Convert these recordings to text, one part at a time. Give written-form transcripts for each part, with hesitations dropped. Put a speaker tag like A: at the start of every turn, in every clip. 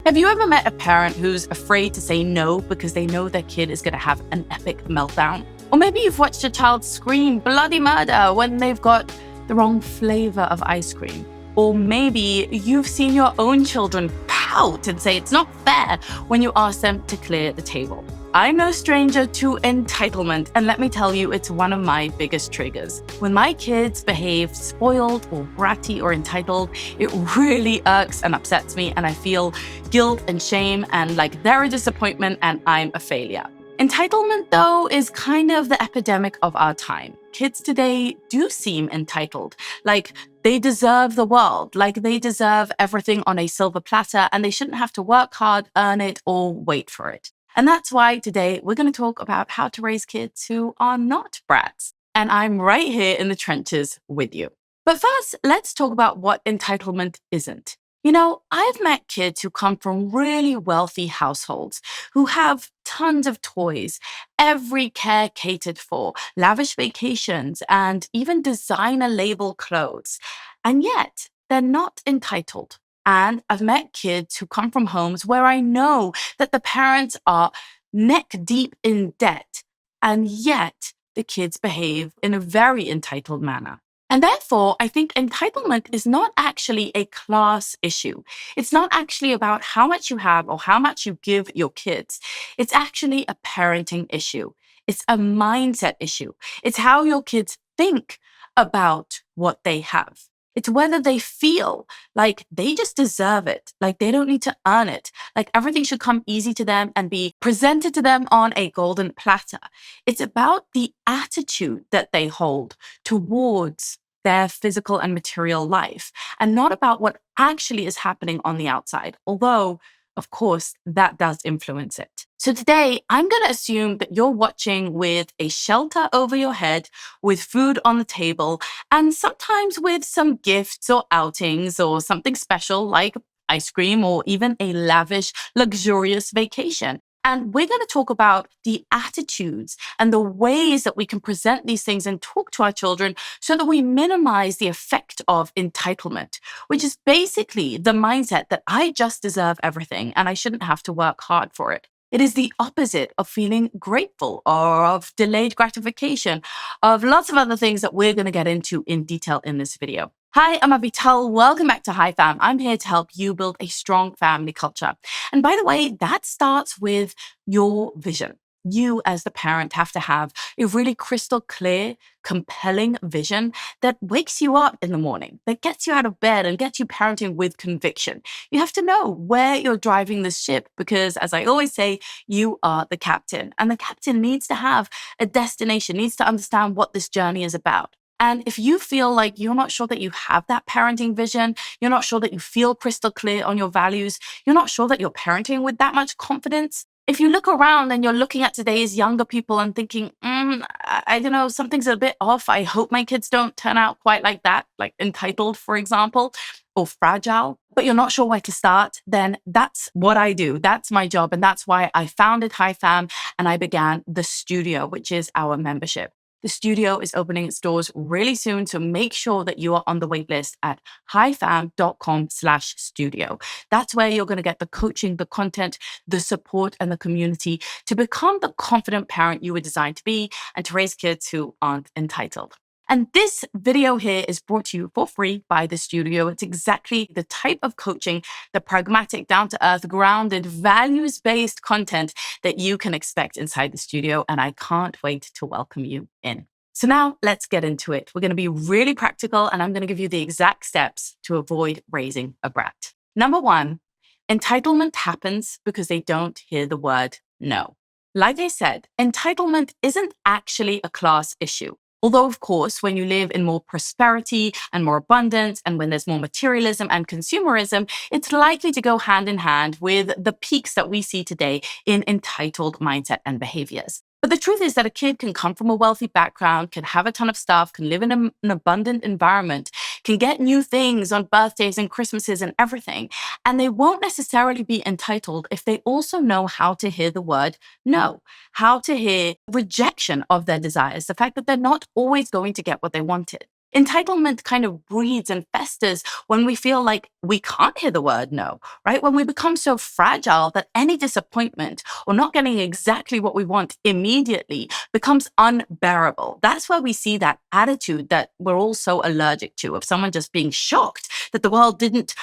A: Have you ever met a parent who's afraid to say no because they know their kid is going to have an epic meltdown? Or maybe you've watched a child scream bloody murder when they've got the wrong flavor of ice cream. Or maybe you've seen your own children pout and say it's not fair when you ask them to clear the table. I'm no stranger to entitlement, and let me tell you, it's one of my biggest triggers. When my kids behave spoiled or bratty or entitled, it really irks and upsets me, and I feel guilt and shame and like they're a disappointment and I'm a failure. Entitlement, though, is kind of the epidemic of our time. Kids today do seem entitled, like they deserve the world, like they deserve everything on a silver platter, and they shouldn't have to work hard, earn it, or wait for it. And that's why today we're going to talk about how to raise kids who are not brats. And I'm right here in the trenches with you. But first, let's talk about what entitlement isn't. You know, I've met kids who come from really wealthy households who have tons of toys, every care catered for, lavish vacations, and even designer label clothes. And yet, they're not entitled. And I've met kids who come from homes where I know that the parents are neck deep in debt, and yet the kids behave in a very entitled manner. And therefore, I think entitlement is not actually a class issue. It's not actually about how much you have or how much you give your kids. It's actually a parenting issue. It's a mindset issue. It's how your kids think about what they have. It's whether they feel like they just deserve it, like they don't need to earn it, like everything should come easy to them and be presented to them on a golden platter. It's about the attitude that they hold towards their physical and material life, and not about what actually is happening on the outside, although, of course, that does influence it. So today, I'm going to assume that you're watching with a shelter over your head, with food on the table, and sometimes with some gifts or outings or something special like ice cream or even a lavish, luxurious vacation. And we're going to talk about the attitudes and the ways that we can present these things and talk to our children so that we minimize the effect of entitlement, which is basically the mindset that I just deserve everything and I shouldn't have to work hard for it. It is the opposite of feeling grateful or of delayed gratification, of lots of other things that we're going to get into in detail in this video. Hi, I'm Avital. Welcome back to Hi Fam. I'm here to help you build a strong family culture. And by the way, that starts with your vision. You as the parent have to have a really crystal clear, compelling vision that wakes you up in the morning, that gets you out of bed and gets you parenting with conviction. You have to know where you're driving this ship because, as I always say, you are the captain. And the captain needs to have a destination, needs to understand what this journey is about. And if you feel like you're not sure that you have that parenting vision, you're not sure that you feel crystal clear on your values, you're not sure that you're parenting with that much confidence, if you look around and you're looking at today's younger people and thinking, I don't know, something's a bit off. I hope my kids don't turn out quite like that, like entitled, for example, or fragile, but you're not sure where to start, then that's what I do. That's my job. And that's why I founded Hi Fam and I began the studio, which is our membership. The studio is opening its doors really soon, so make sure that you are on the wait list at hifam.com/studio. That's where you're going to get the coaching, the content, the support, and the community to become the confident parent you were designed to be and to raise kids who aren't entitled. And this video here is brought to you for free by the studio. It's exactly the type of coaching, the pragmatic, down-to-earth, grounded, values-based content that you can expect inside the studio. And I can't wait to welcome you in. So now let's get into it. We're going to be really practical, and I'm going to give you the exact steps to avoid raising a brat. Number one, entitlement happens because they don't hear the word no. Like I said, entitlement isn't actually a class issue. Although, of course, when you live in more prosperity and more abundance, and when there's more materialism and consumerism, it's likely to go hand in hand with the peaks that we see today in entitled mindset and behaviors. But the truth is that a kid can come from a wealthy background, can have a ton of stuff, can live in an abundant environment, can get new things on birthdays and Christmases and everything. And they won't necessarily be entitled if they also know how to hear the word no, how to hear rejection of their desires, the fact that they're not always going to get what they wanted. Entitlement kind of breeds and festers when we feel like we can't hear the word no, right? When we become so fragile that any disappointment or not getting exactly what we want immediately becomes unbearable. That's where we see that attitude that we're all so allergic to, of someone just being shocked that the world didn't,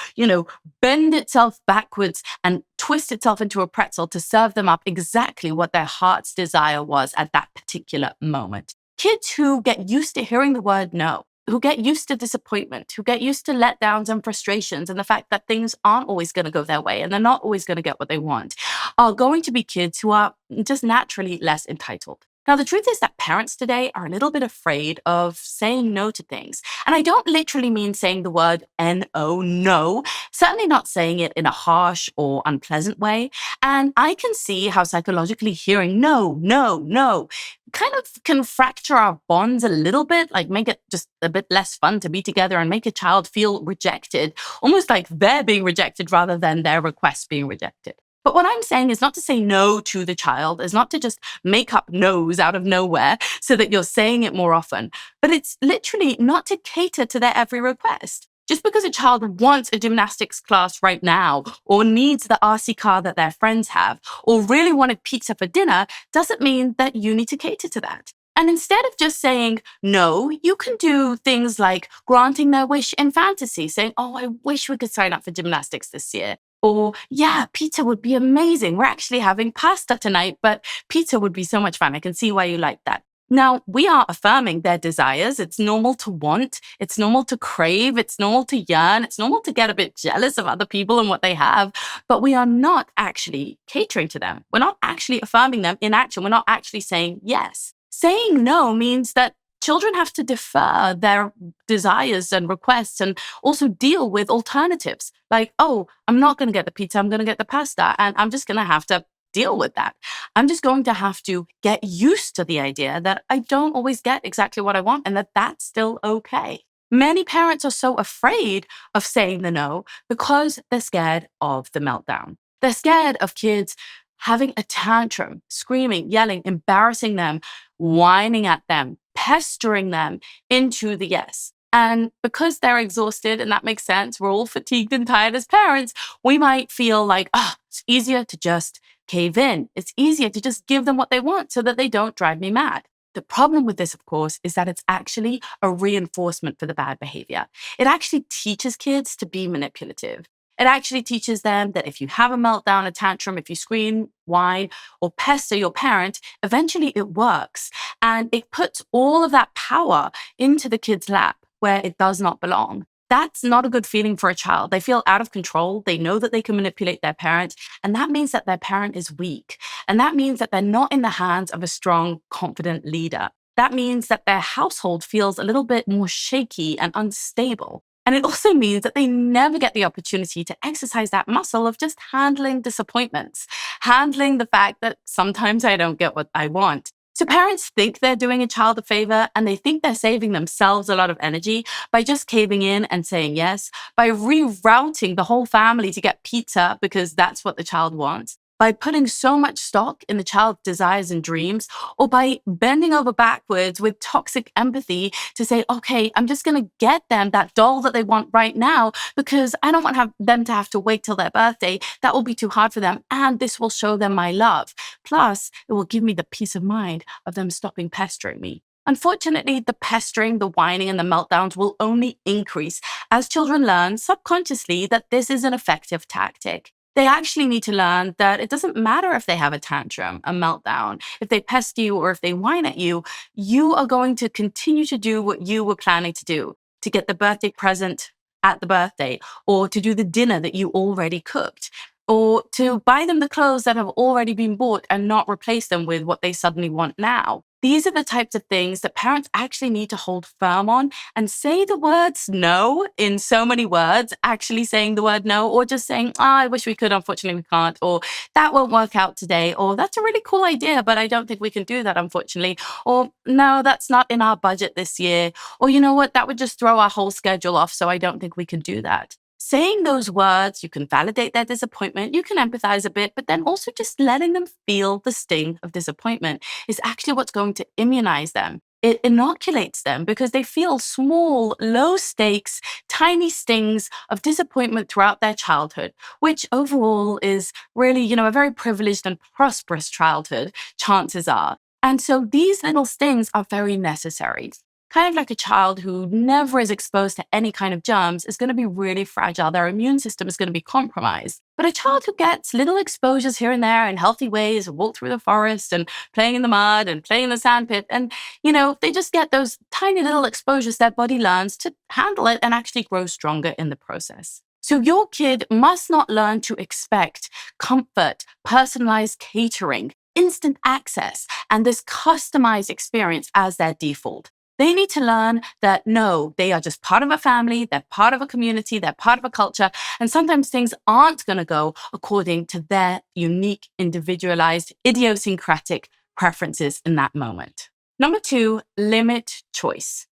A: bend itself backwards and twist itself into a pretzel to serve them up exactly what their heart's desire was at that particular moment. Kids who get used to hearing the word no, who get used to disappointment, who get used to letdowns and frustrations and the fact that things aren't always going to go their way and they're not always going to get what they want, are going to be kids who are just naturally less entitled. Now, the truth is that parents today are a little bit afraid of saying no to things. And I don't literally mean saying the word N-O, no, certainly not saying it in a harsh or unpleasant way. And I can see how psychologically hearing no, no, no kind of can fracture our bonds a little bit, like make it just a bit less fun to be together and make a child feel rejected, almost like they're being rejected rather than their request being rejected. But what I'm saying is not to say no to the child, is not to just make up no's out of nowhere so that you're saying it more often, but it's literally not to cater to their every request. Just because a child wants a gymnastics class right now, or needs the RC car that their friends have, or really wanted pizza for dinner, doesn't mean that you need to cater to that. And instead of just saying no, you can do things like granting their wish in fantasy, saying, oh, I wish we could sign up for gymnastics this year. Or, yeah, pizza would be amazing. We're actually having pasta tonight, but pizza would be so much fun. I can see why you like that. Now, we are affirming their desires. It's normal to want. It's normal to crave. It's normal to yearn. It's normal to get a bit jealous of other people and what they have. But we are not actually catering to them. We're not actually affirming them in action. We're not actually saying yes. Saying no means that children have to defer their desires and requests and also deal with alternatives. Like, oh, I'm not going to get the pizza, I'm going to get the pasta, and I'm just going to have to deal with that. I'm just going to have to get used to the idea that I don't always get exactly what I want and that that's still okay. Many parents are so afraid of saying the no because they're scared of the meltdown. They're scared of kids having a tantrum, screaming, yelling, embarrassing them, whining at them, pestering them into the yes. And because they're exhausted, and that makes sense, we're all fatigued and tired as parents, we might feel like, it's easier to just cave in. It's easier to just give them what they want so that they don't drive me mad. The problem with this, of course, is that it's actually a reinforcement for the bad behavior. It actually teaches kids to be manipulative. It actually teaches them that if you have a meltdown, a tantrum, if you scream, whine, or pester your parent, eventually it works. And it puts all of that power into the kid's lap where it does not belong. That's not a good feeling for a child. They feel out of control. They know that they can manipulate their parent. And that means that their parent is weak. And that means that they're not in the hands of a strong, confident leader. That means that their household feels a little bit more shaky and unstable. And it also means that they never get the opportunity to exercise that muscle of just handling disappointments, handling the fact that sometimes I don't get what I want. So parents think they're doing a child a favor, and they think they're saving themselves a lot of energy by just caving in and saying yes, by rerouting the whole family to get pizza because that's what the child wants, by putting so much stock in the child's desires and dreams, or by bending over backwards with toxic empathy to say, okay, I'm just going to get them that doll that they want right now because I don't want them to have to wait till their birthday. That will be too hard for them. And this will show them my love. Plus, it will give me the peace of mind of them stopping pestering me. Unfortunately, the pestering, the whining, and the meltdowns will only increase as children learn subconsciously that this is an effective tactic. They actually need to learn that it doesn't matter if they have a tantrum, a meltdown, if they pest you or if they whine at you, you are going to continue to do what you were planning to do, to get the birthday present at the birthday, or to do the dinner that you already cooked, or to buy them the clothes that have already been bought and not replace them with what they suddenly want now. These are the types of things that parents actually need to hold firm on and say the words no in so many words, actually saying the word no, or just saying, I wish we could, unfortunately we can't, or that won't work out today, or that's a really cool idea, but I don't think we can do that, unfortunately, or no, that's not in our budget this year, or you know what, that would just throw our whole schedule off, so I don't think we can do that. Saying those words, you can validate their disappointment, you can empathize a bit, but then also just letting them feel the sting of disappointment is actually what's going to immunize them It inoculates them because they feel small, low stakes, tiny stings of disappointment throughout their childhood, which overall is really, a very privileged and prosperous childhood, chances are. And so these little stings are very necessary. Kind of like a child who never is exposed to any kind of germs is going to be really fragile. Their immune system is going to be compromised. But a child who gets little exposures here and there in healthy ways, walk through the forest and playing in the mud and playing in the sandpit, and they just get those tiny little exposures, their body learns to handle it and actually grow stronger in the process. So your kid must not learn to expect comfort, personalized catering, instant access, and this customized experience as their default. They need to learn that no, they are just part of a family, they're part of a community, they're part of a culture, and sometimes things aren't going to go according to their unique, individualized, idiosyncratic preferences in that moment. Number 2, limit choice.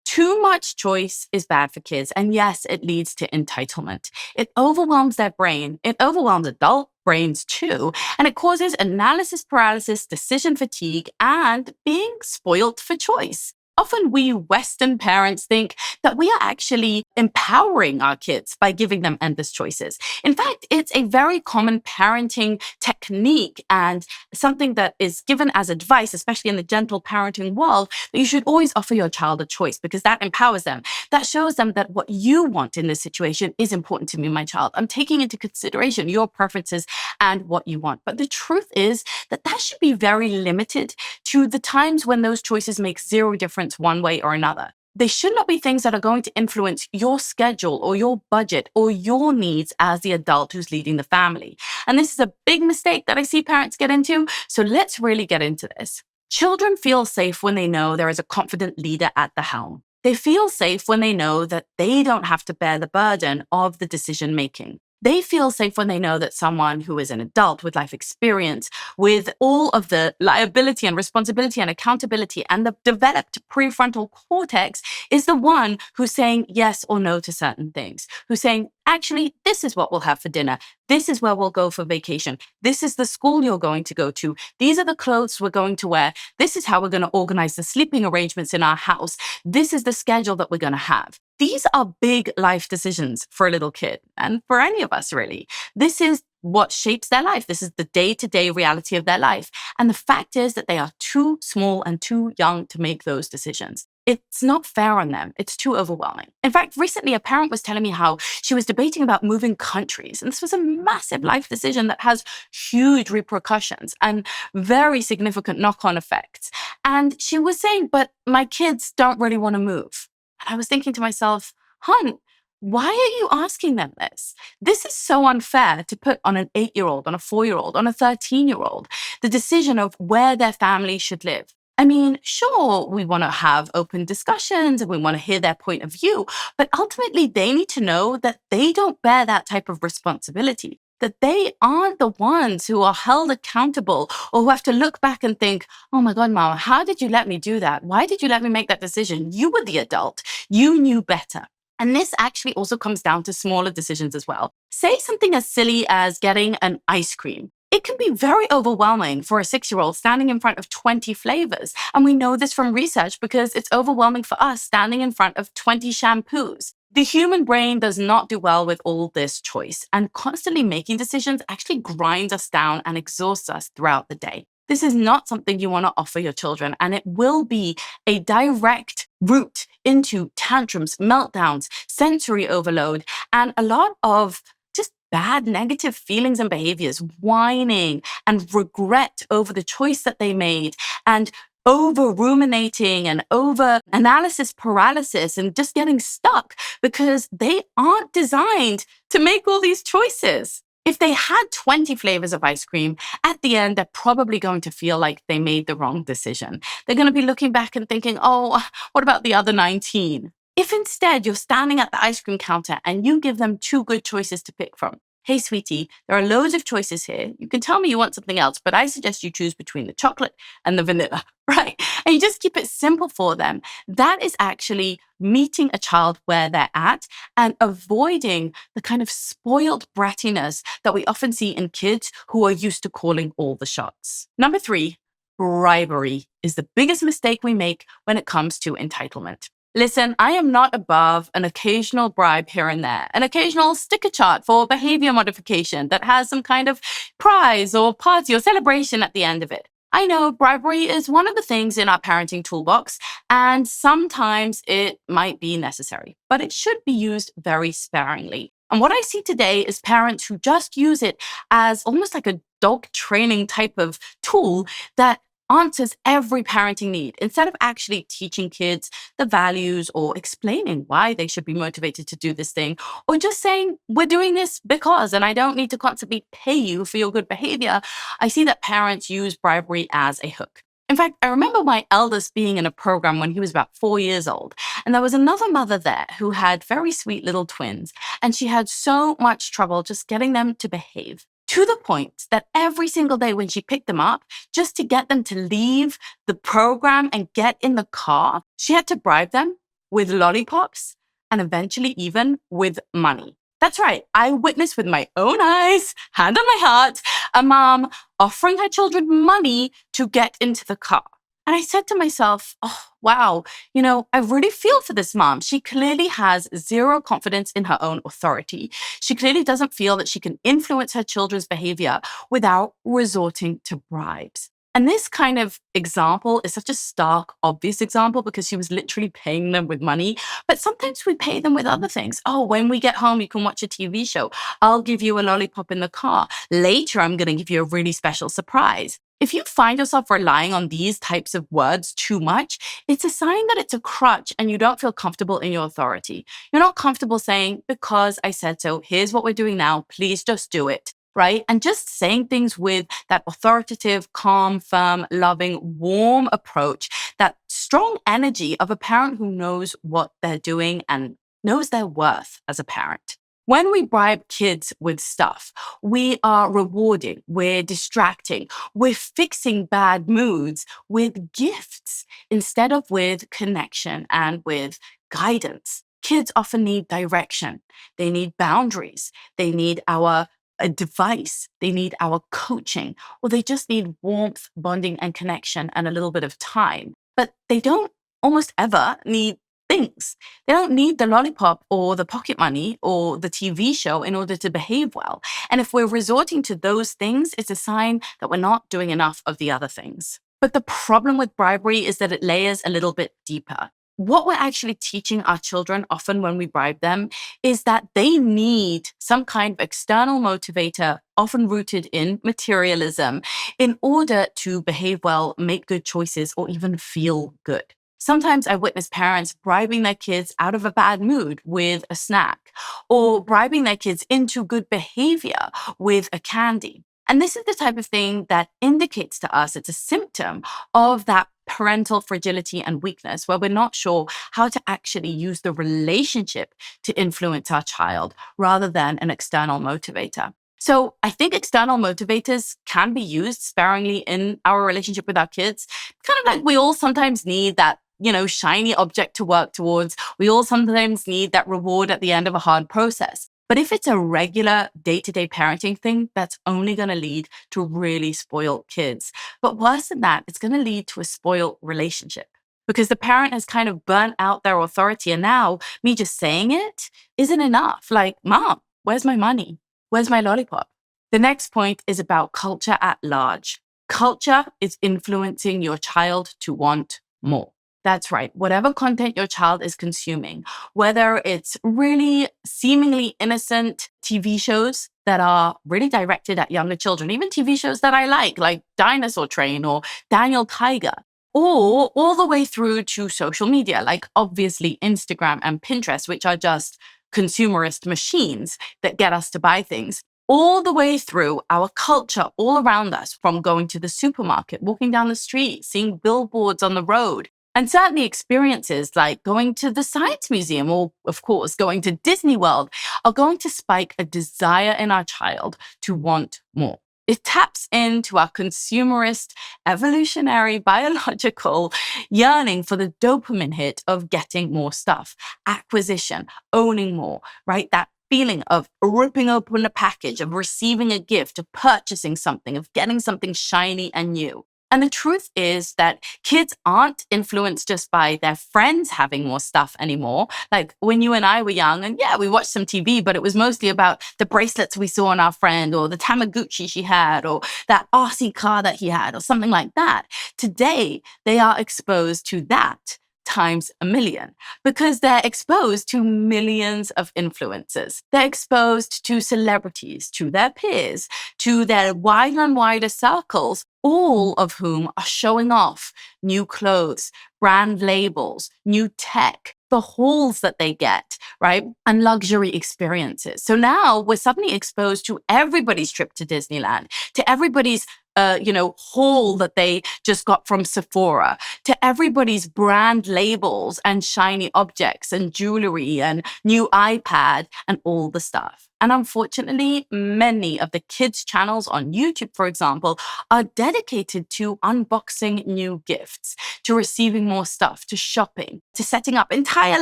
A: Too much choice is bad for kids, and yes, it leads to entitlement. It overwhelms their brain. It overwhelms adult brains too, and it causes analysis paralysis, decision fatigue, and being spoilt for choice. Often we Western parents think that we are actually empowering our kids by giving them endless choices. In fact, it's a very common parenting technique and something that is given as advice, especially in the gentle parenting world, that you should always offer your child a choice because that empowers them. That shows them that what you want in this situation is important to me, my child. I'm taking into consideration your preferences and what you want. But the truth is that should be very limited to the times when those choices make zero difference one way or another. They should not be things that are going to influence your schedule or your budget or your needs as the adult who's leading the family. And this is a big mistake that I see parents get into. So let's really get into this. Children feel safe when they know there is a confident leader at the helm. They feel safe when they know that they don't have to bear the burden of the decision making. They feel safe when they know that someone who is an adult with life experience, with all of the liability and responsibility and accountability and the developed prefrontal cortex is the one who's saying yes or no to certain things, who's saying, actually, this is what we'll have for dinner. This is where we'll go for vacation. This is the school you're going to go to. These are the clothes we're going to wear. This is how we're going to organize the sleeping arrangements in our house. This is the schedule that we're going to have. These are big life decisions for a little kid and for any of us, really. This is what shapes their life. This is the day-to-day reality of their life. And the fact is that they are too small and too young to make those decisions. It's not fair on them. It's too overwhelming. In fact, recently a parent was telling me how she was debating about moving countries. And this was a massive life decision that has huge repercussions and very significant knock-on effects. And she was saying, but my kids don't really want to move. And I was thinking to myself, hon, why are you asking them this? This is so unfair to put on an 8-year-old, on a 4-year-old, on a 13-year-old, the decision of where their family should live. I mean, sure, we want to have open discussions and we want to hear their point of view, but ultimately they need to know that they don't bear that type of responsibility, that they aren't the ones who are held accountable or who have to look back and think, oh my God, Mama, how did you let me do that? Why did you let me make that decision? You were the adult. You knew better. And this actually also comes down to smaller decisions as well. Say something as silly as getting an ice cream. It can be very overwhelming for a 6-year-old standing in front of 20 flavors. And we know this from research because it's overwhelming for us standing in front of 20 shampoos. The human brain does not do well with all this choice, and constantly making decisions actually grinds us down and exhausts us throughout the day. This is not something you want to offer your children, and it will be a direct route into tantrums, meltdowns, sensory overload, and a lot of just bad negative feelings and behaviors, whining and regret over the choice that they made, and over ruminating and over analysis paralysis and just getting stuck because they aren't designed to make all these choices. If they had 20 flavors of ice cream, at the end, they're probably going to feel like they made the wrong decision. They're going to be looking back and thinking, oh, what about the other 19? If instead you're standing at the ice cream counter and you give them 2 good choices to pick from, hey, sweetie, there are loads of choices here. You can tell me you want something else, but I suggest you choose between the chocolate and the vanilla, right? And you just keep it simple for them. That is actually meeting a child where they're at and avoiding the kind of spoiled brattiness that we often see in kids who are used to calling all the shots. Number 3, Bribery is the biggest mistake we make when it comes to entitlement. Listen, I am not above an occasional bribe here and there, an occasional sticker chart for behavior modification that has some kind of prize or party or celebration at the end of it. I know bribery is one of the things in our parenting toolbox, and sometimes it might be necessary, but it should be used very sparingly. And what I see today is parents who just use it as almost like a dog training type of tool that answers every parenting need instead of actually teaching kids the values or explaining why they should be motivated to do this thing, or just saying, we're doing this because, and I don't need to constantly pay you for your good behavior. I see that parents use bribery as a hook. In fact, I remember my eldest being in a program when he was about 4 years old, and there was another mother there who had very sweet little twins, and she had so much trouble just getting them to behave. To the point that every single day when she picked them up, just to get them to leave the program and get in the car, she had to bribe them with lollipops and eventually even with money. That's right. I witnessed with my own eyes, hand on my heart, a mom offering her children money to get into the car. And I said to myself, oh, wow, I really feel for this mom. She clearly has zero confidence in her own authority. She clearly doesn't feel that she can influence her children's behavior without resorting to bribes. And this kind of example is such a stark, obvious example because she was literally paying them with money. But sometimes we pay them with other things. Oh, when we get home, you can watch a TV show. I'll give you a lollipop in the car. Later, I'm going to give you a really special surprise. If you find yourself relying on these types of words too much, it's a sign that it's a crutch and you don't feel comfortable in your authority. You're not comfortable saying, because I said so, here's what we're doing now, please just do it, right? And just saying things with that authoritative, calm, firm, loving, warm approach, that strong energy of a parent who knows what they're doing and knows their worth as a parent. When we bribe kids with stuff, we are rewarding, we're distracting, we're fixing bad moods with gifts instead of with connection and with guidance. Kids often need direction. They need boundaries. They need our advice. They need our coaching, or they just need warmth, bonding, and connection and a little bit of time. But they don't almost ever need things. They don't need the lollipop or the pocket money or the TV show in order to behave well. And if we're resorting to those things, it's a sign that we're not doing enough of the other things. But the problem with bribery is that it layers a little bit deeper. What we're actually teaching our children often when we bribe them is that they need some kind of external motivator, often rooted in materialism, in order to behave well, make good choices, or even feel good. Sometimes I witness parents bribing their kids out of a bad mood with a snack, or bribing their kids into good behavior with a candy. And this is the type of thing that indicates to us it's a symptom of that parental fragility and weakness, where we're not sure how to actually use the relationship to influence our child rather than an external motivator. So I think external motivators can be used sparingly in our relationship with our kids. Kind of like we all sometimes need that shiny object to work towards. We all sometimes need that reward at the end of a hard process. But if it's a regular day-to-day parenting thing, that's only going to lead to really spoiled kids. But worse than that, it's going to lead to a spoiled relationship because the parent has kind of burnt out their authority. And now me just saying it isn't enough. Like, Mom, where's my money? Where's my lollipop? The next point is about culture at large. Culture is influencing your child to want more. That's right. Whatever content your child is consuming, whether it's really seemingly innocent TV shows that are really directed at younger children, even TV shows that I like Dinosaur Train or Daniel Tiger, or all the way through to social media, like obviously Instagram and Pinterest, which are just consumerist machines that get us to buy things, all the way through our culture all around us, from going to the supermarket, walking down the street, seeing billboards on the road, and certainly experiences like going to the Science Museum or, of course, going to Disney World are going to spike a desire in our child to want more. It taps into our consumerist, evolutionary, biological yearning for the dopamine hit of getting more stuff, acquisition, owning more, right? That feeling of ripping open a package, of receiving a gift, of purchasing something, of getting something shiny and new. And the truth is that kids aren't influenced just by their friends having more stuff anymore. Like when you and I were young, and yeah, we watched some TV, but it was mostly about the bracelets we saw on our friend, or the Tamagotchi she had, or that RC car that he had, or something like that. Today, they are exposed to that times a million because they're exposed to millions of influencers. They're exposed to celebrities, to their peers, to their wider and wider circles, all of whom are showing off new clothes, brand labels, new tech, the hauls that they get, right? And luxury experiences. So now we're suddenly exposed to everybody's trip to Disneyland, to everybody's haul that they just got from Sephora, to everybody's brand labels and shiny objects and jewelry and new iPad and all the stuff. And unfortunately, many of the kids' channels on YouTube, for example, are dedicated to unboxing new gifts, to receiving more stuff, to shopping, to setting up entire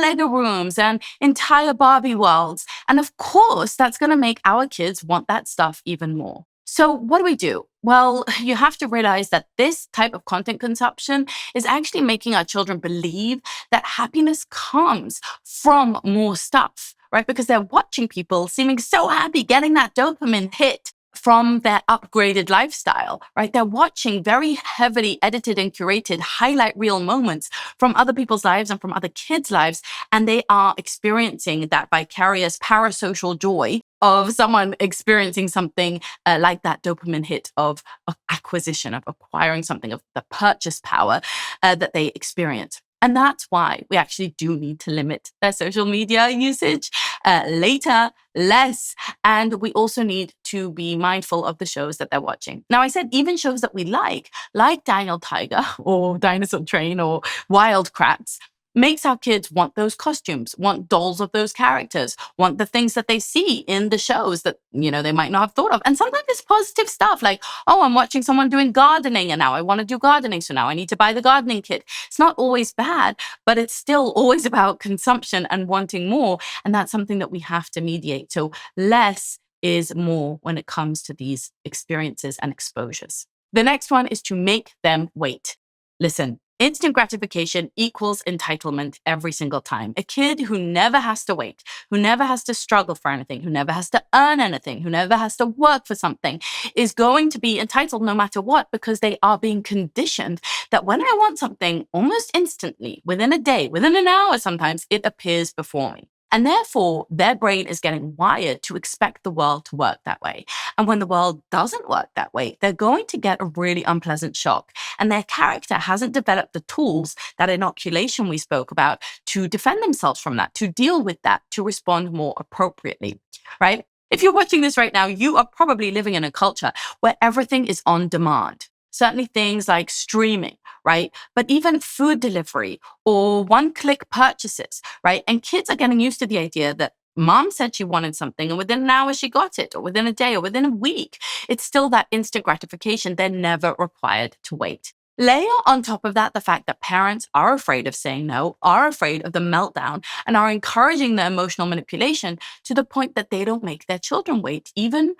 A: Lego rooms and entire Barbie worlds. And of course, that's going to make our kids want that stuff even more. So what do we do? Well, you have to realize that this type of content consumption is actually making our children believe that happiness comes from more stuff, right? Because they're watching people seeming so happy, getting that dopamine hit from their upgraded lifestyle, right? They're watching very heavily edited and curated highlight reel moments from other people's lives and from other kids' lives, and they are experiencing that vicarious parasocial joy of someone experiencing something like that dopamine hit of acquisition, of acquiring something, of the purchase power that they experience. And that's why we actually do need to limit their social media usage later, less. And we also need to be mindful of the shows that they're watching. Now, I said even shows that we like Daniel Tiger or Dinosaur Train or Wild Kratts, makes our kids want those costumes, want dolls of those characters, want the things that they see in the shows that, they might not have thought of. And sometimes it's positive stuff like, oh, I'm watching someone doing gardening and now I want to do gardening. So now I need to buy the gardening kit. It's not always bad, but it's still always about consumption and wanting more. And that's something that we have to mediate. So less is more when it comes to these experiences and exposures. The next one is to make them wait. Listen. Instant gratification equals entitlement every single time. A kid who never has to wait, who never has to struggle for anything, who never has to earn anything, who never has to work for something, is going to be entitled no matter what because they are being conditioned that when I want something almost instantly, within a day, within an hour sometimes, it appears before me. And therefore, their brain is getting wired to expect the world to work that way. And when the world doesn't work that way, they're going to get a really unpleasant shock. And their character hasn't developed the tools, that inoculation we spoke about, to defend themselves from that, to deal with that, to respond more appropriately, right? If you're watching this right now, you are probably living in a culture where everything is on demand. Certainly things like streaming, right? But even food delivery or one-click purchases, right? And kids are getting used to the idea that mom said she wanted something and within an hour she got it, or within a day, or within a week. It's still that instant gratification. They're never required to wait. Layer on top of that the fact that parents are afraid of saying no, are afraid of the meltdown, and are encouraging the emotional manipulation to the point that they don't make their children wait, even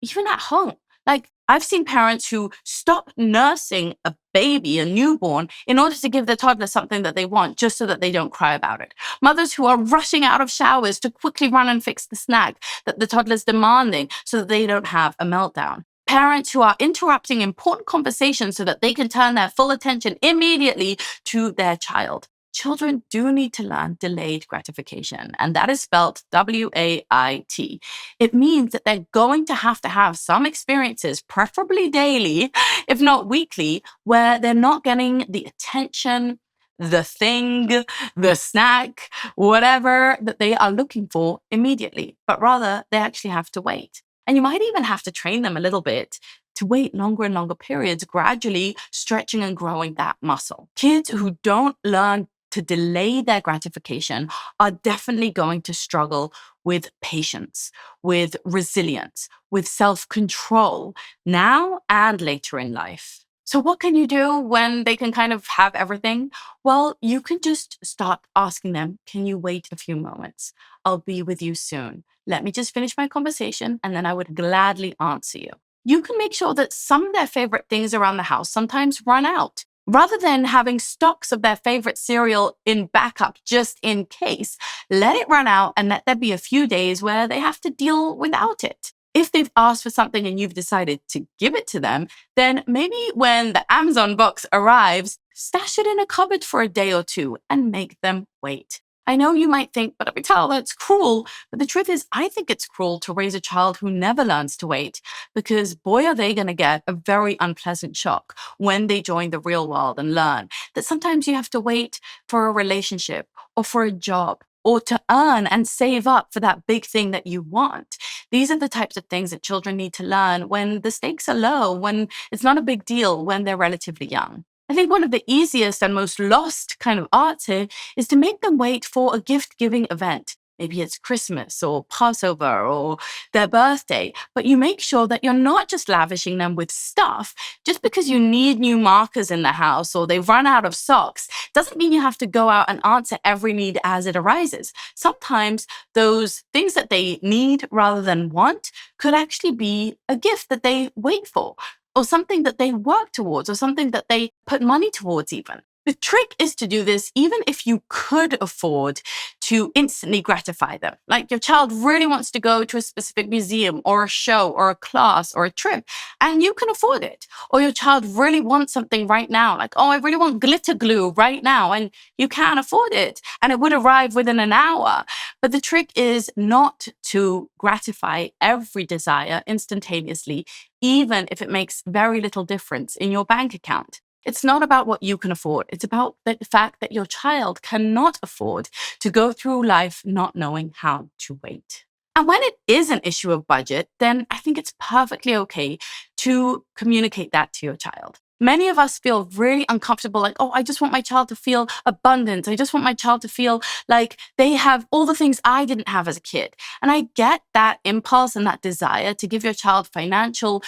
A: at home. Like, I've seen parents who stop nursing a baby, a newborn, in order to give their toddler something that they want, just so that they don't cry about it. Mothers who are rushing out of showers to quickly run and fix the snack that the toddler's demanding so that they don't have a meltdown. Parents who are interrupting important conversations so that they can turn their full attention immediately to their child. Children do need to learn delayed gratification, and that is spelled W-A-I-T. It means that they're going to have some experiences, preferably daily, if not weekly, where they're not getting the attention, the thing, the snack, whatever that they are looking for immediately, but rather they actually have to wait. And you might even have to train them a little bit to wait longer and longer periods, gradually stretching and growing that muscle. Kids who don't learn to delay their gratification are definitely going to struggle with patience, with resilience, with self-control now and later in life. So what can you do when they can kind of have everything? Well, you can just start asking them, can you wait a few moments? I'll be with you soon. Let me just finish my conversation and then I would gladly answer you. you can make sure that some of their favorite things around the house sometimes run out. Rather than having stocks of their favorite cereal in backup just in case, let it run out and let there be a few days where they have to deal without it. If they've asked for something and you've decided to give it to them, then maybe when the Amazon box arrives, stash it in a cupboard for a day or two and make them wait. I know you might think, but Abital, that's cruel. But the truth is, I think it's cruel to raise a child who never learns to wait, because boy, are they going to get a very unpleasant shock when they join the real world and learn that sometimes you have to wait for a relationship or for a job or to earn and save up for that big thing that you want. These are the types of things that children need to learn when the stakes are low, when it's not a big deal, when they're relatively young. I think one of the easiest and most lost kind of arts here is to make them wait for a gift-giving event. Maybe it's Christmas or Passover or their birthday, but you make sure that you're not just lavishing them with stuff. Just because you need new markers in the house or they've run out of socks doesn't mean you have to go out and answer every need as it arises. Sometimes those things that they need rather than want could actually be a gift that they wait for, or something that they work towards, or something that they put money towards even. The trick is to do this even if you could afford to instantly gratify them. Like your child really wants to go to a specific museum or a show or a class or a trip, and you can afford it. Or your child really wants something right now, like, oh, I really want glitter glue right now, and you can't afford it, and it would arrive within an hour. But the trick is not to gratify every desire instantaneously, even if it makes very little difference in your bank account. It's not about what you can afford. It's about the fact that your child cannot afford to go through life not knowing how to wait. And when it is an issue of budget, then I think it's perfectly okay to communicate that to your child. Many of us feel really uncomfortable, like, oh, I just want my child to feel abundant. I just want my child to feel like they have all the things I didn't have as a kid. And I get that impulse and that desire to give your child financial,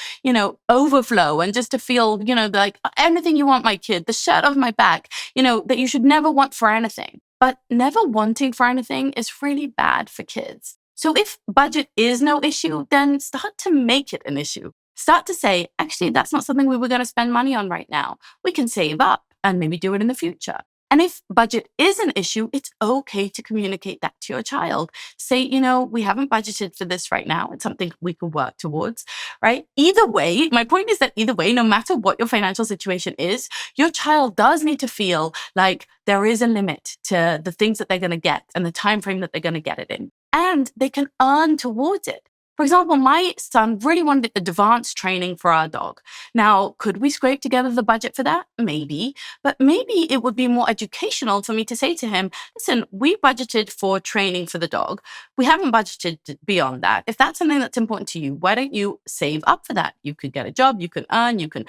A: overflow, and just to feel, like anything you want, my kid, the shirt off my back, that you should never want for anything. But never wanting for anything is really bad for kids. So if budget is no issue, then start to make it an issue. Start to say, actually, that's not something we were going to spend money on right now. We can save up and maybe do it in the future. And if budget is an issue, it's okay to communicate that to your child. Say, we haven't budgeted for this right now. It's something we could work towards, right? Either way, my point is that either way, no matter what your financial situation is, your child does need to feel like there is a limit to the things that they're going to get and the time frame that they're going to get it in. And they can earn towards it. For example, my son really wanted advanced training for our dog. Now, could we scrape together the budget for that? Maybe, but maybe it would be more educational for me to say to him, listen, we budgeted for training for the dog. We haven't budgeted beyond that. If that's something that's important to you, why don't you save up for that? You could get a job, you can earn, you can,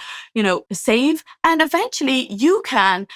A: save, and eventually you can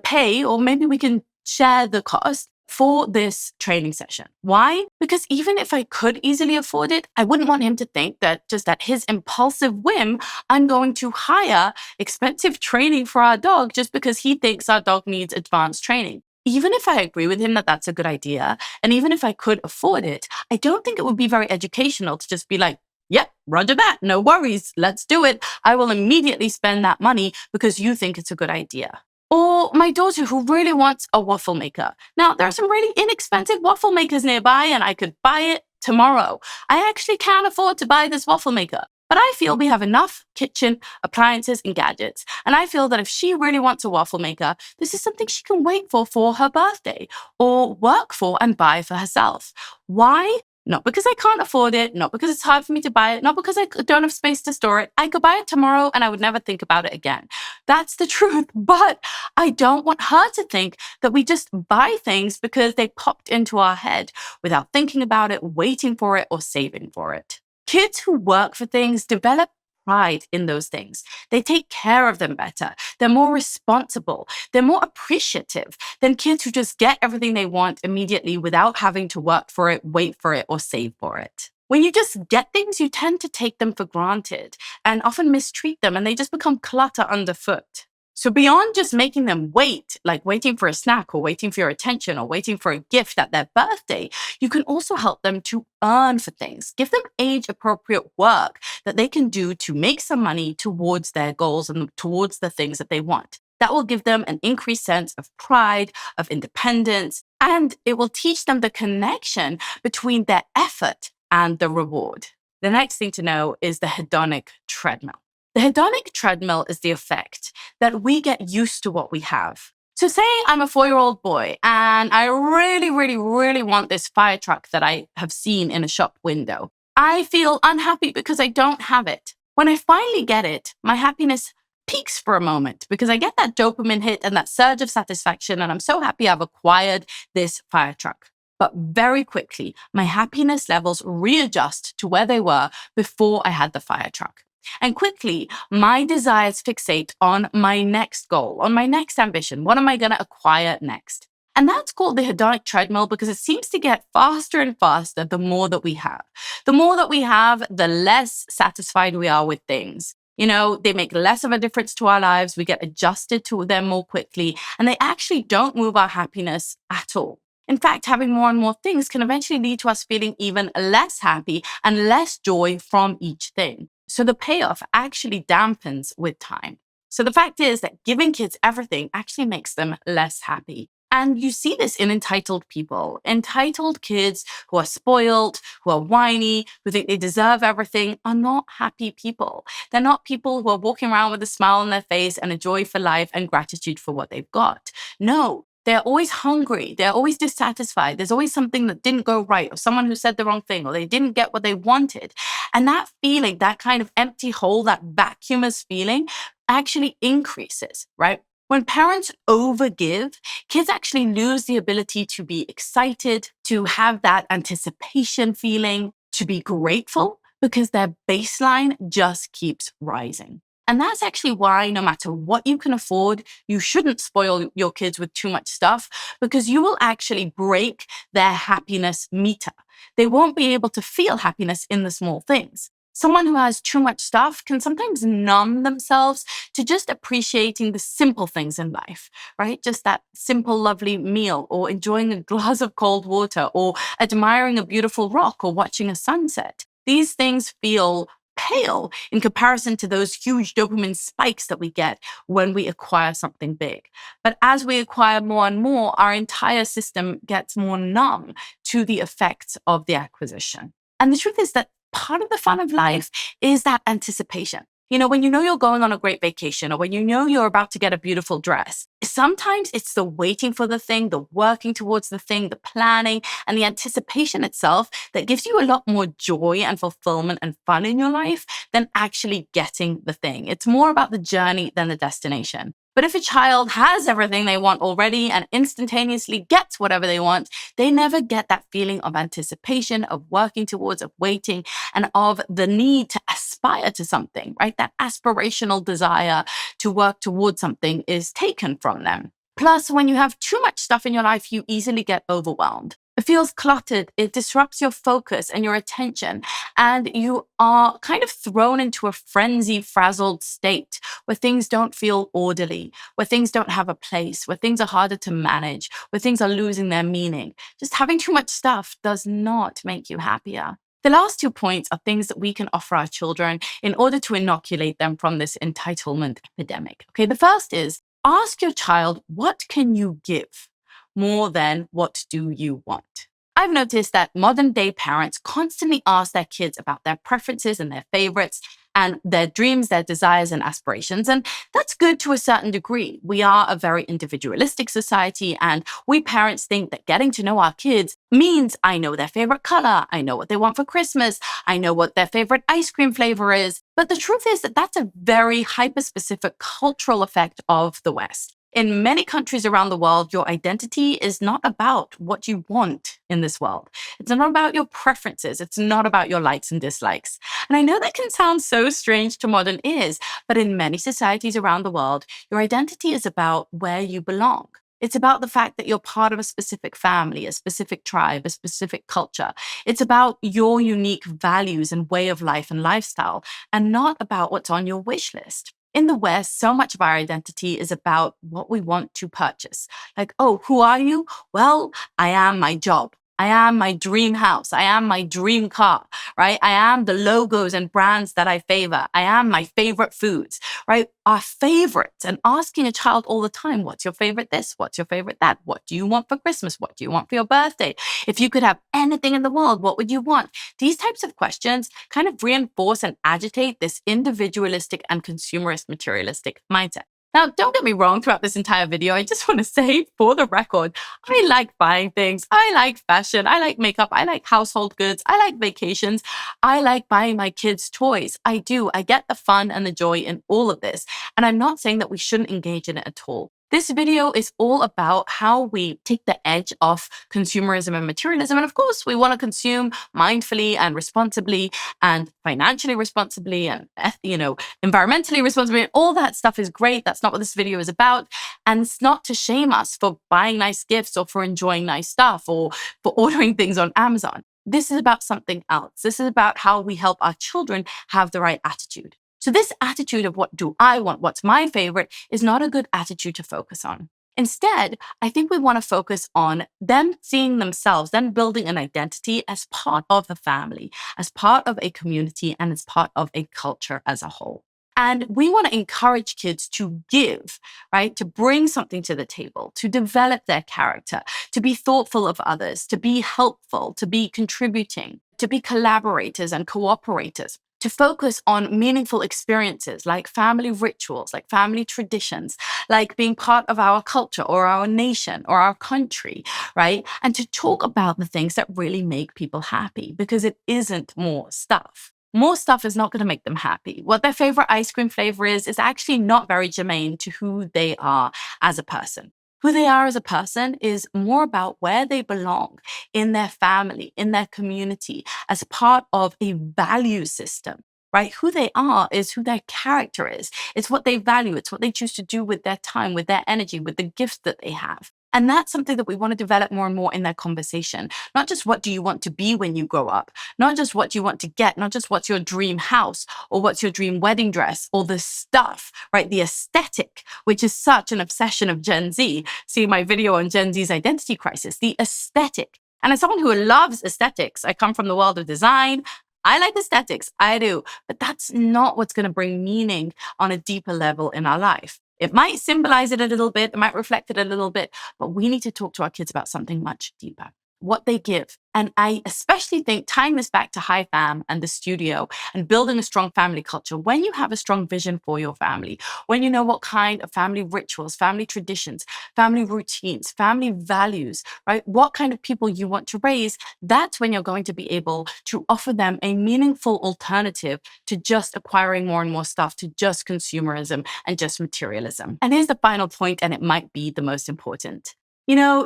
A: pay, or maybe we can share the cost for this training session. Why? Because even if I could easily afford it, I wouldn't want him to think that just at his impulsive whim, I'm going to hire expensive training for our dog just because he thinks our dog needs advanced training. Even if I agree with him that that's a good idea, and even if I could afford it, I don't think it would be very educational to just be like, yep, roger that, no worries, let's do it. I will immediately spend that money because you think it's a good idea. Or my daughter who really wants a waffle maker. Now, there are some really inexpensive waffle makers nearby and I could buy it tomorrow. I actually can't afford to buy this waffle maker, but I feel we have enough kitchen appliances and gadgets. And I feel that if she really wants a waffle maker, this is something she can wait for her birthday or work for and buy for herself. Why? Not because I can't afford it, not because it's hard for me to buy it, not because I don't have space to store it. I could buy it tomorrow and I would never think about it again. That's the truth. But I don't want her to think that we just buy things because they popped into our head without thinking about it, waiting for it, or saving for it. Kids who work for things develop pride in those things. They take care of them better. They're more responsible. They're more appreciative than kids who just get everything they want immediately without having to work for it, wait for it, or save for it. When you just get things, you tend to take them for granted and often mistreat them, and they just become clutter underfoot. So beyond just making them wait, like waiting for a snack or waiting for your attention or waiting for a gift at their birthday, you can also help them to earn for things. Give them age-appropriate work that they can do to make some money towards their goals and towards the things that they want. That will give them an increased sense of pride, of independence, and it will teach them the connection between their effort and the reward. The next thing to know is the hedonic treadmill. The hedonic treadmill is the effect that we get used to what we have. So say I'm a 4-year-old boy and I really want this fire truck that I have seen in a shop window. I feel unhappy because I don't have it. When I finally get it, my happiness peaks for a moment because I get that dopamine hit and that surge of satisfaction, and I'm so happy I've acquired this fire truck. But very quickly, my happiness levels readjust to where they were before I had the fire truck. And quickly, my desires fixate on my next goal, on my next ambition. What am I going to acquire next? And that's called the hedonic treadmill because it seems to get faster and faster the more that we have. The more that we have, the less satisfied we are with things. They make less of a difference to our lives. We get adjusted to them more quickly, and they actually don't move our happiness at all. In fact, having more and more things can eventually lead to us feeling even less happy and less joy from each thing. So the payoff actually dampens with time. So the fact is that giving kids everything actually makes them less happy. And you see this in entitled people. Entitled kids who are spoiled, who are whiny, who think they deserve everything are not happy people. They're not people who are walking around with a smile on their face and a joy for life and gratitude for what they've got. No, they're always hungry. They're always dissatisfied. There's always something that didn't go right, or someone who said the wrong thing, or they didn't get what they wanted. And that feeling, that kind of empty hole, that vacuumous feeling actually increases, right? When parents overgive, kids actually lose the ability to be excited, to have that anticipation feeling, to be grateful, because their baseline just keeps rising. And that's actually why no matter what you can afford, you shouldn't spoil your kids with too much stuff, because you will actually break their happiness meter. They won't be able to feel happiness in the small things. Someone who has too much stuff can sometimes numb themselves to just appreciating the simple things in life, right? Just that simple, lovely meal, or enjoying a glass of cold water, or admiring a beautiful rock, or watching a sunset. These things feel pale in comparison to those huge dopamine spikes that we get when we acquire something big. But as we acquire more and more, our entire system gets more numb to the effects of the acquisition. And the truth is that part of the fun of life is that anticipation. When you're going on a great vacation, or when you're about to get a beautiful dress, sometimes it's the waiting for the thing, the working towards the thing, the planning, and the anticipation itself that gives you a lot more joy and fulfillment and fun in your life than actually getting the thing. It's more about the journey than the destination. But if a child has everything they want already and instantaneously gets whatever they want, they never get that feeling of anticipation, of working towards, of waiting, and of the need to aspire to something, right? That aspirational desire to work towards something is taken from them. Plus, when you have too much stuff in your life, you easily get overwhelmed. It feels cluttered, it disrupts your focus and your attention, and you are kind of thrown into a frenzy, frazzled state where things don't feel orderly, where things don't have a place, where things are harder to manage, where things are losing their meaning. Just having too much stuff does not make you happier. The last 2 points are things that we can offer our children in order to inoculate them from this entitlement epidemic. Okay, the first is ask your child, what can you give? More than what do you want? I've noticed that modern day parents constantly ask their kids about their preferences and their favorites and their dreams, their desires and aspirations. And that's good to a certain degree. We are a very individualistic society, and we parents think that getting to know our kids means I know their favorite color, I know what they want for Christmas, I know what their favorite ice cream flavor is. But the truth is that that's a very hyper-specific cultural effect of the West. In many countries around the world, your identity is not about what you want in this world. It's not about your preferences. It's not about your likes and dislikes. And I know that can sound so strange to modern ears, but in many societies around the world, your identity is about where you belong. It's about the fact that you're part of a specific family, a specific tribe, a specific culture. It's about your unique values and way of life and lifestyle, and not about what's on your wish list. In the West, so much of our identity is about what we want to purchase. Like, oh, who are you? Well, I am my job. I am my dream house. I am my dream car, right? I am the logos and brands that I favor. I am my favorite foods, right? Our favorites, and asking a child all the time, what's your favorite this? What's your favorite that? What do you want for Christmas? What do you want for your birthday? If you could have anything in the world, what would you want? These types of questions kind of reinforce and agitate this individualistic and consumerist materialistic mindset. Now, don't get me wrong, throughout this entire video, I just want to say for the record, I like buying things. I like fashion. I like makeup. I like household goods. I like vacations. I like buying my kids toys. I do. I get the fun and the joy in all of this. And I'm not saying that we shouldn't engage in it at all. This video is all about how we take the edge off consumerism and materialism. And of course, we want to consume mindfully and responsibly and financially responsibly and, environmentally responsibly. All that stuff is great. That's not what this video is about. And it's not to shame us for buying nice gifts or for enjoying nice stuff or for ordering things on Amazon. This is about something else. This is about how we help our children have the right attitude. So this attitude of what do I want, what's my favorite, is not a good attitude to focus on. Instead, I think we want to focus on them seeing themselves, them building an identity as part of the family, as part of a community, and as part of a culture as a whole. And we want to encourage kids to give, right? To bring something to the table, to develop their character, to be thoughtful of others, to be helpful, to be contributing, to be collaborators and cooperators, to focus on meaningful experiences like family rituals, like family traditions, like being part of our culture or our nation or our country, right? And to talk about the things that really make people happy, because it isn't more stuff. More stuff is not going to make them happy. What their favorite ice cream flavor is actually not very germane to who they are as a person. Who they are as a person is more about where they belong in their family, in their community, as part of a value system, right? Who they are is who their character is. It's what they value. It's what they choose to do with their time, with their energy, with the gifts that they have. And that's something that we want to develop more and more in their conversation. Not just what do you want to be when you grow up, not just what do you want to get, not just what's your dream house or what's your dream wedding dress or the stuff, right? The aesthetic, which is such an obsession of Gen Z. See my video on Gen Z's identity crisis, the aesthetic. And as someone who loves aesthetics, I come from the world of design. I like aesthetics, I do, but that's not what's going to bring meaning on a deeper level in our life. It might symbolize it a little bit, it might reflect it a little bit, but we need to talk to our kids about something much deeper. What they give. And I especially think tying this back to High Fam and the studio and building a strong family culture, when you have a strong vision for your family, when you know what kind of family rituals, family traditions, family routines, family values, right? What kind of people you want to raise, that's when you're going to be able to offer them a meaningful alternative to just acquiring more and more stuff, to just consumerism and just materialism. And here's the final point, and it might be the most important.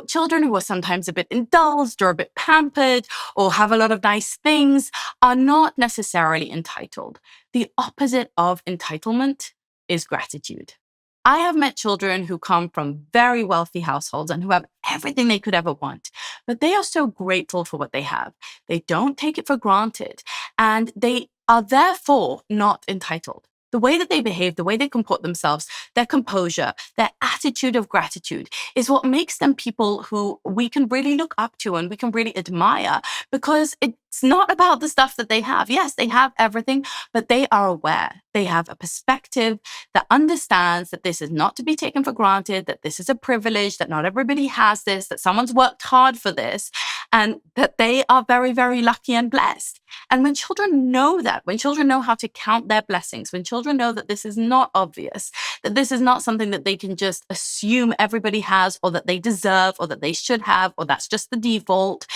A: Children who are sometimes a bit indulged or a bit pampered or have a lot of nice things are not necessarily entitled. The opposite of entitlement is gratitude. I have met children who come from very wealthy households and who have everything they could ever want, but they are so grateful for what they have. They don't take it for granted, and they are therefore not entitled. The way that they behave, the way they comport themselves, their composure, their attitude of gratitude is what makes them people who we can really look up to and we can really admire, because it's not about the stuff that they have. Yes, they have everything, but they are aware. They have a perspective that understands that this is not to be taken for granted, that this is a privilege, that not everybody has this, that someone's worked hard for this, and that they are very, very lucky and blessed. And when children know that, when children know how to count their blessings, when children know that this is not obvious, that this is not something that they can just assume everybody has or that they deserve or that they should have or that's just the default,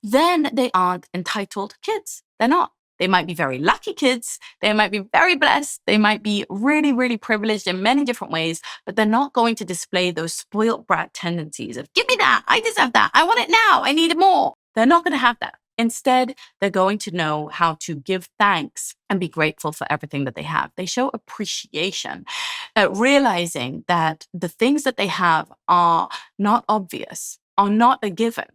A: then they aren't entitled kids. They're not. They might be very lucky kids. They might be very blessed. They might be really, really privileged in many different ways, but they're not going to display those spoiled brat tendencies of, give me that, I deserve that, I want it now, I need it more. They're not going to have that. Instead, they're going to know how to give thanks and be grateful for everything that they have. They show appreciation, realizing that the things that they have are not obvious, are not a given,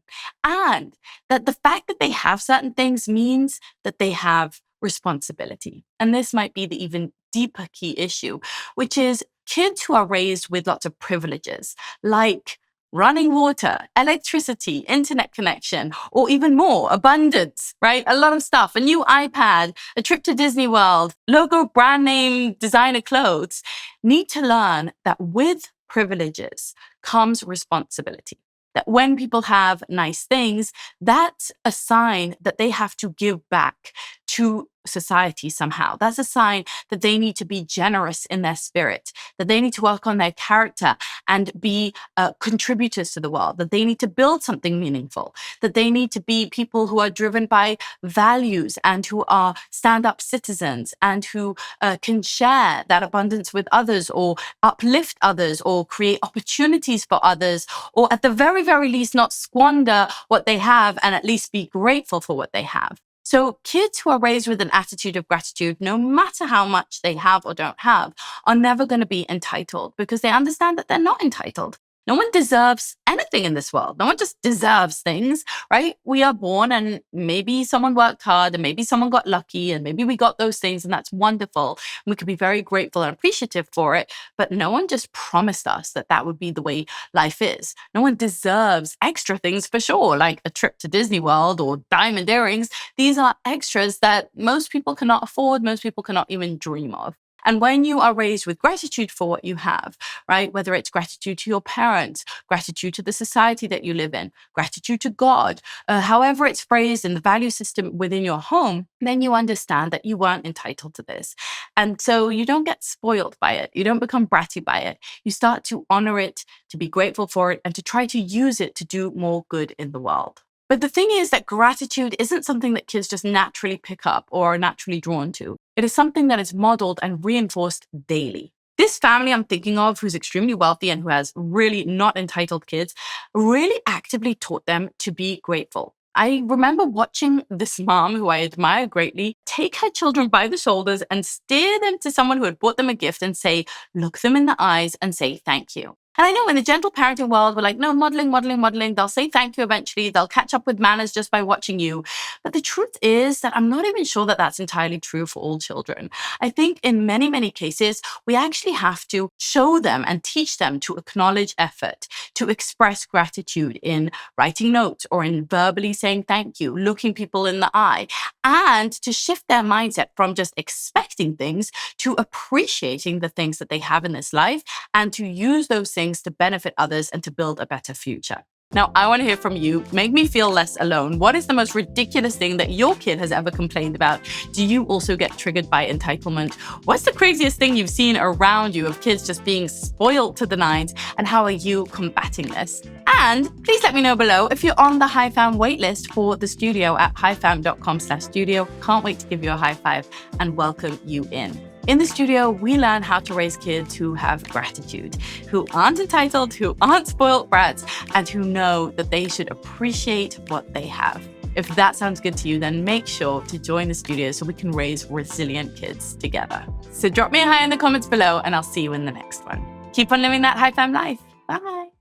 A: and that the fact that they have certain things means that they have responsibility. And this might be the even deeper key issue, which is kids who are raised with lots of privileges, like running water, electricity, internet connection, or even more, abundance, right? A lot of stuff, a new iPad, a trip to Disney World, logo brand name designer clothes, need to learn that with privileges comes responsibility. That when people have nice things, that's a sign that they have to give back to society somehow. That's a sign that they need to be generous in their spirit, that they need to work on their character and be contributors to the world, that they need to build something meaningful, that they need to be people who are driven by values and who are stand-up citizens and who can share that abundance with others or uplift others or create opportunities for others, or at the very, very least, not squander what they have and at least be grateful for what they have. So kids who are raised with an attitude of gratitude, no matter how much they have or don't have, are never going to be entitled because they understand that they're not entitled. No one deserves anything in this world. No one just deserves things, right? We are born and maybe someone worked hard and maybe someone got lucky and maybe we got those things and that's wonderful. And we could be very grateful and appreciative for it. But no one just promised us that that would be the way life is. No one deserves extra things for sure, like a trip to Disney World or diamond earrings. These are extras that most people cannot afford, most people cannot even dream of. And when you are raised with gratitude for what you have, right, whether it's gratitude to your parents, gratitude to the society that you live in, gratitude to God, however it's phrased in the value system within your home, then you understand that you weren't entitled to this. And so you don't get spoiled by it. You don't become bratty by it. You start to honor it, to be grateful for it, and to try to use it to do more good in the world. But the thing is that gratitude isn't something that kids just naturally pick up or are naturally drawn to. It is something that is modeled and reinforced daily. This family I'm thinking of, who's extremely wealthy and who has really not entitled kids, really actively taught them to be grateful. I remember watching this mom, who I admire greatly, take her children by the shoulders and steer them to someone who had bought them a gift and say, look them in the eyes and say thank you. And I know in the gentle parenting world, we're like, no, modeling. They'll say thank you eventually. They'll catch up with manners just by watching you. But the truth is that I'm not even sure that that's entirely true for all children. I think in many, many cases, we actually have to show them and teach them to acknowledge effort, to express gratitude in writing notes or in verbally saying thank you, looking people in the eye, and to shift their mindset from just expecting things to appreciating the things that they have in this life and to use those things to benefit others and to build a better future. Now, I want to hear from you. Make me feel less alone. What is the most ridiculous thing that your kid has ever complained about? Do you also get triggered by entitlement? What's the craziest thing you've seen around you of kids just being spoiled to the nines? And how are you combating this? And please let me know below if you're on the HiFam waitlist for the studio at hifam.com/studio. Can't wait to give you a high five and welcome you in. In the studio, we learn how to raise kids who have gratitude, who aren't entitled, who aren't spoiled brats, and who know that they should appreciate what they have. If that sounds good to you, then make sure to join the studio so we can raise resilient kids together. So drop me a hi in the comments below, and I'll see you in the next one. Keep on living that HiFam life. Bye.